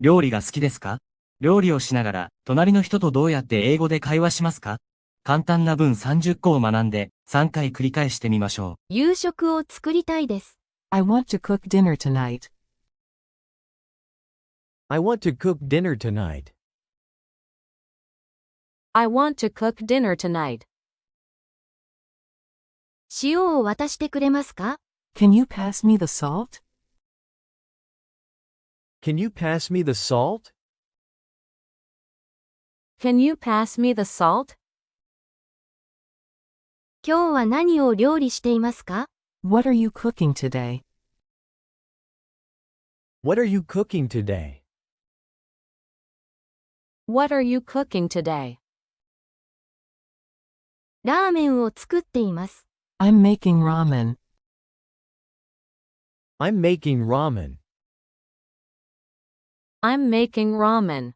料理が好きですか？料理をしながら、隣の人とどうやって英語で会話しますか？簡単な文30個を学んで、3回繰り返してみましょう。夕食を作りたいです。I want to cook dinner tonight. I want to cook dinner tonight. I want to cook dinner tonight. 塩を渡してくれますか？ Can you pass me the salt? Can you pass me the salt? Can you pass me the salt? 今日は何を料理していますか？ What are you cooking today? What are you cooking today? What are you cooking today? ラーメンを作っています。I'm making ramen. I'm making ramen. I'm making ramen.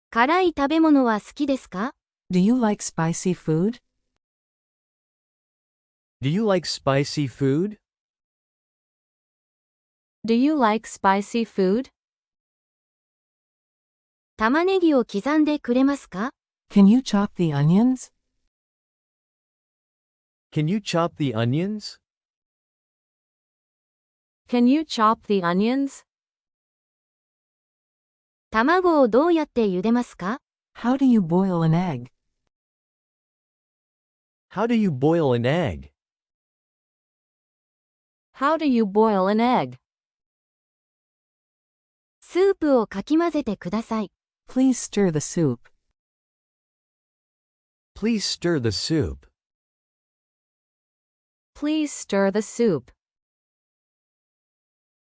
辛い食べ物は好きですか？ Do you like spicy food? Do you like spicy food? Do you like spicy food? 玉ねぎを刻んでくれますか？ Can you chop the onions? Can you chop the onions? Can you chop the onions? 卵をどうやって茹でますか？ How do you boil an egg? How do you boil an egg? How do you boil an egg? スープをかき混ぜてください。Please stir the soup. Please stir the soup. Please stir the soup.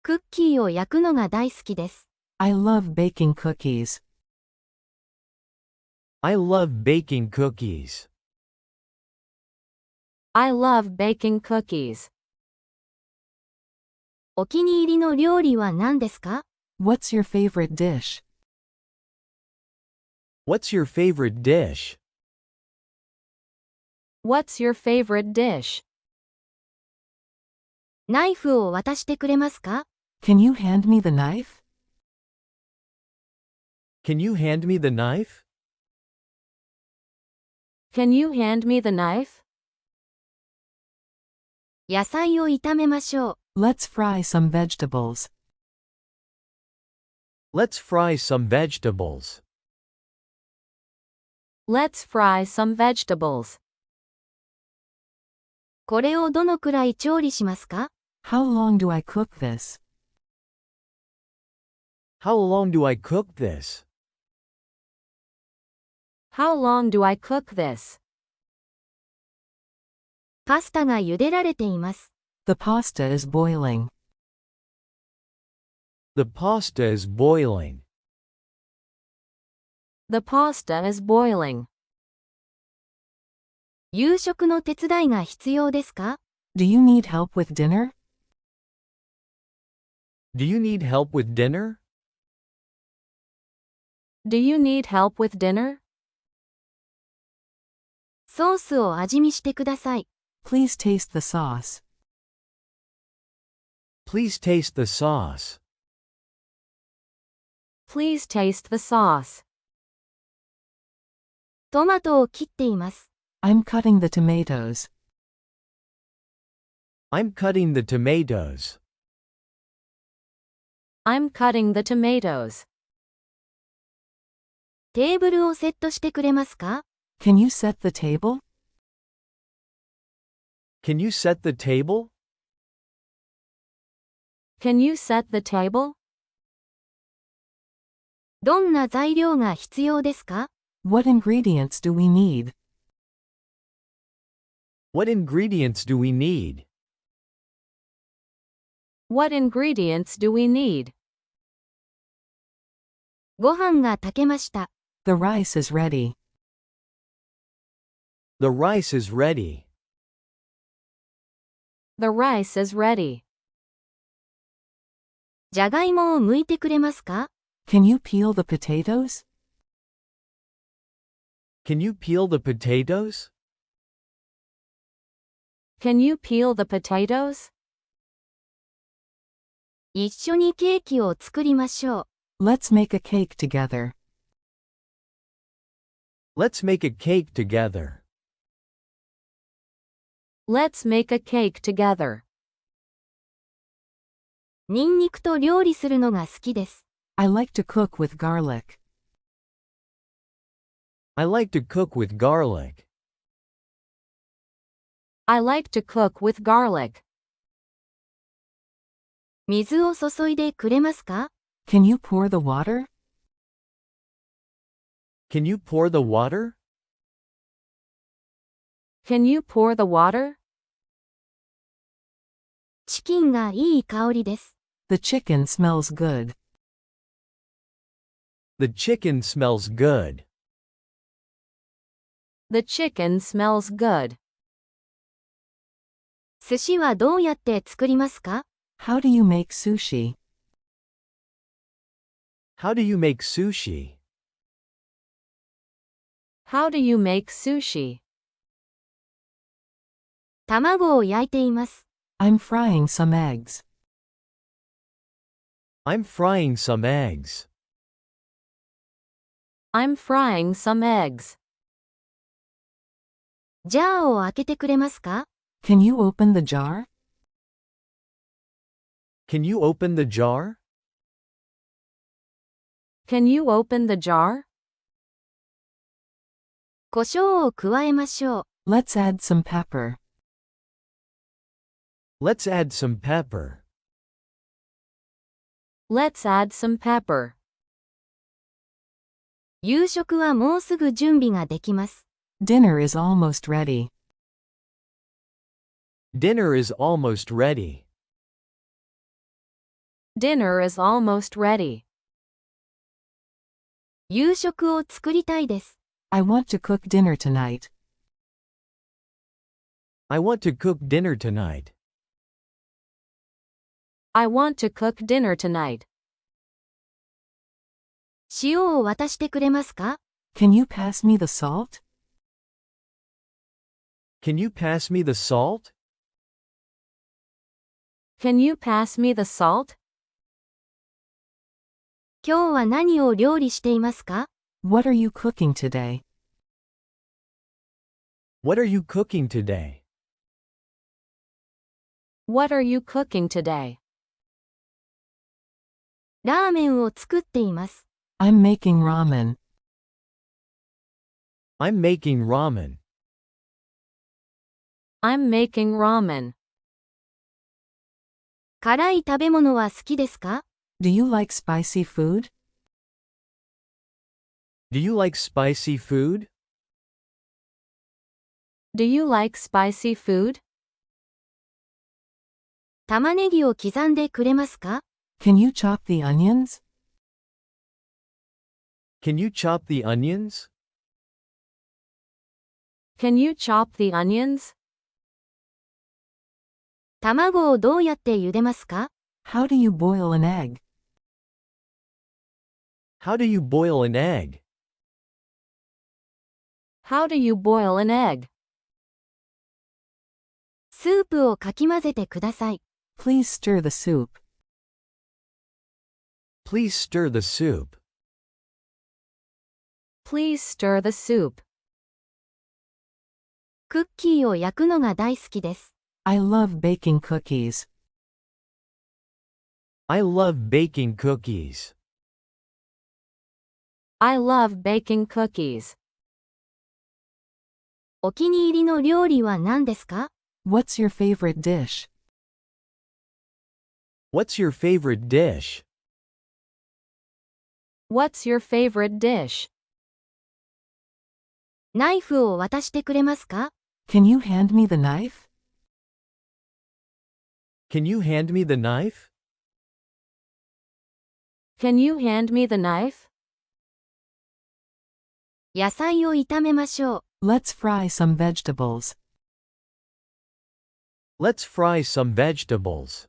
クッキーを焼くのが大好きです。I love baking cookies. I love baking cookies. I love baking cookies. お気に入りの料理は何ですか？ What's your favorite dish? What's your favorite dish? What's your favorite dish? ナイフを渡してくれますか？ Can you hand me the knife? Can you hand me the knife? Can you hand me the knife? 野菜を炒めましょう。Let's fry some vegetables. Let's fry some vegetables. Let's fry some vegetables. これをどのくらい調理しますか？ How long do I cook this? How long do I cook this? How long do I cook this? パスタが茹でられています。The pasta is boiling. The pasta is boiling. The pasta is boiling. 夕食の手伝いが必要ですか？ Do you need help with dinner? Do you need help with dinner? Do you need help with dinner? ソースを味見してください。Please taste the sauce. Please taste the sauce. Please taste the sauce. トマトを切っています。I'm cutting the tomatoes. I'm cutting the tomatoes. I'm cutting the tomatoes. テーブルをセットしてくれますか？ Can you set the table? Can you set the table? Can you set the table? どんな材料が必要ですか？ What ingredients do we need? What ingredients do we need? What ingredients do we need? ご飯が炊けました。The rice is ready. The rice is ready. The rice is ready. じゃがいもを剥いてくれますか？ Can you peel the potatoes? Can you peel the potatoes? Can you peel the potatoes? 一緒にケーキを作りましょう。Let's make a cake together. Let's make a cake together. Let's make a cake together. ニンニクと料理するのが好きです。I like to cook with garlic. I like to cook with garlic. I like to cook with garlic. 水を注いでくれますか？ Can you pour the water? Can you pour the water? Can you pour the water? チキンがいい香りです。The chicken smells good. The chicken smells good. The chicken smells good. 寿司はどうやって作りますか？ How do you make sushi? How do you make sushi? How do you make sushi? 卵を焼いています。I'm frying some eggs. I'm frying some eggs. I'm frying some eggs. ジャーを開けてくれますか？ Can you open the jar? Can you open the jar? Can you open the jar? 胡椒を加えましょう。Let's add some pepper. Let's add some pepper. Let's add some pepper. 夕食はもうすぐ準備ができます。Dinner is almost ready. Dinner is almost ready. Dinner is almost ready. 夕食を作りたいです。I want to cook dinner tonight. I want to cook dinner tonight. I want to cook dinner tonight. 塩を渡してくれますか？ Can you pass me the salt? Can you pass me the salt? Can you pass me the salt? 今日は何を料理していますか？ What are you cooking today? What are you cooking today? What are you cooking today? ラーメンを作っています。I'm making ramen. I'm making ramen. I'm making ramen. 辛い食べ物は好きですか？ Do you like spicy food? Do you like spicy food? Do you like spicy food? 玉ねぎを刻んでくれますか？ Can you chop the onions? Can you chop the onions? Can you chop the onions? 卵をどうやって茹でますか？ How do you boil an egg? How do you boil an egg? How do you boil an egg? スープをかき混ぜてください。Please stir the soup. Please stir the soup. Please stir the soup. クッキーを焼くのが大好きです。I love baking cookies. I love baking cookies. I love baking cookies. お気に入りの料理は何ですか？ What's your favorite dish? What's your favorite dish? What's your favorite dish? ナイフを渡してくれますか？ Can you hand me the knife? Can you hand me the knife? Can you hand me the knife? 野菜を炒めましょう。Let's fry some vegetables. Let's fry some vegetables.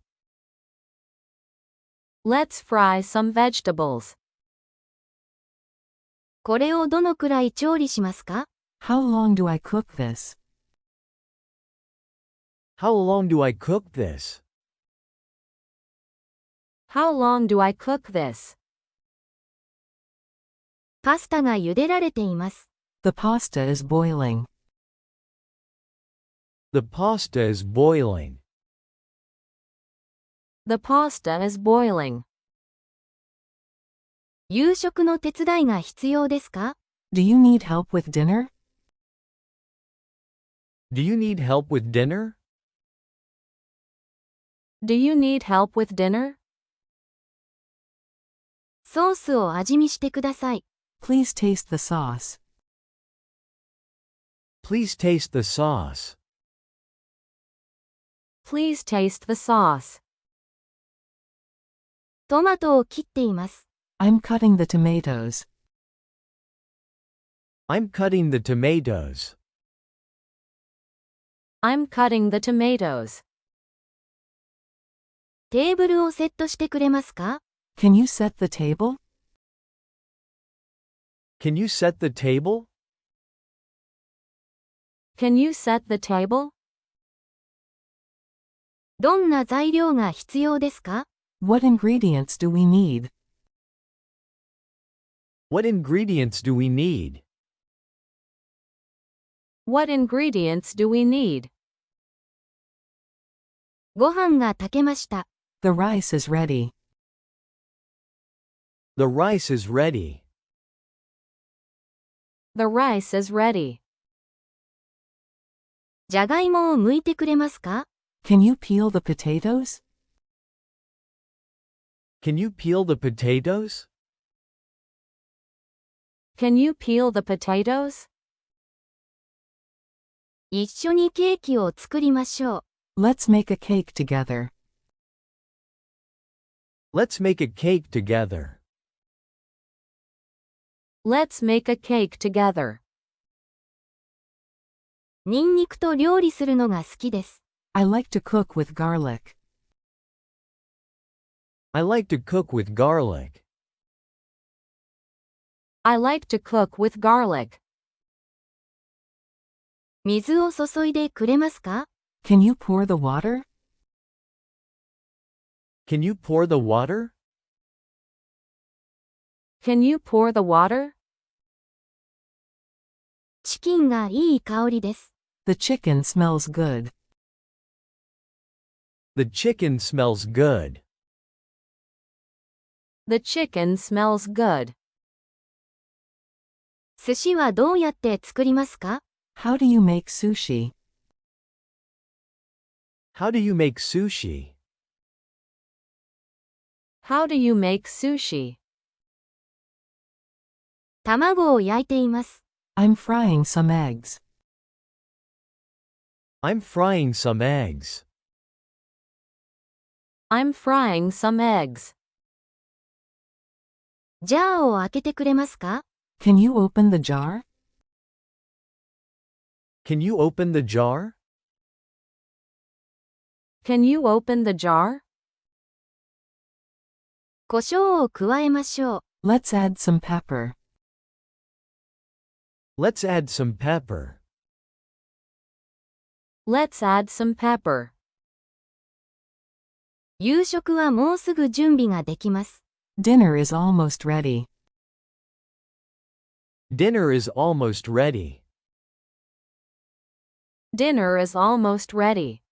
Let's fry some vegetables. これをどのくらい調理しますか？ How long do I cook this? How long do I cook this? How long do I cook this? パスタが茹でられています。The pasta is boiling. The pasta is boiling. The pasta is boiling. 夕食の手伝いが必要ですか？ Do you need help with dinner? Do you need help with dinner? Do you need help with dinner? ソースを味見してください。Please taste the sauce. Please taste the sauce. Please taste the sauce. トマトを切っています。I'm cutting the tomatoes. I'm cutting the tomatoes. I'm cutting the tomatoes. テーブルをセットしてくれますか？ Can you set the table? Can you set the table? Can you set the table? どんな材料が必要ですか？ What ingredients do we need? What ingredients do we need? What ingredients do we need? ご飯が炊けました。The rice is ready. The rice is ready. The rice is ready. じゃがいもを剥いてくれますか？ Can you peel the potatoes? Can you peel the potatoes? Can you peel the potatoes? 一緒にケーキを作りましょう。 Let's make a cake together. Let's make a cake together. Let's make a cake together. ニンニクと料理するのが好きです。I like to cook with garlic. I like to cook with garlic. I like to cook with garlic. 水を注いでくれますか？ Can you pour the water? Can you pour the water? Can you pour the water? チキンがいい香りです。The chicken smells good. The chicken smells good. The chicken smells good. 寿司はどうやって作りますか？ How do you make sushi? How do you make sushi? How do you make sushi? 卵を焼いています。I'm frying some eggs. I'm frying some eggs. I'm frying some eggs. ジャーを開けてくれますか？ Can you open the jar? Can you open the jar? Can you open the jar? 胡椒を加えましょう。 Let's add some pepper. Let's add some pepper. Let's add some pepper. 夕食はもうすぐ準備ができます。 Dinner is almost ready. Dinner is almost ready. Dinner is almost ready.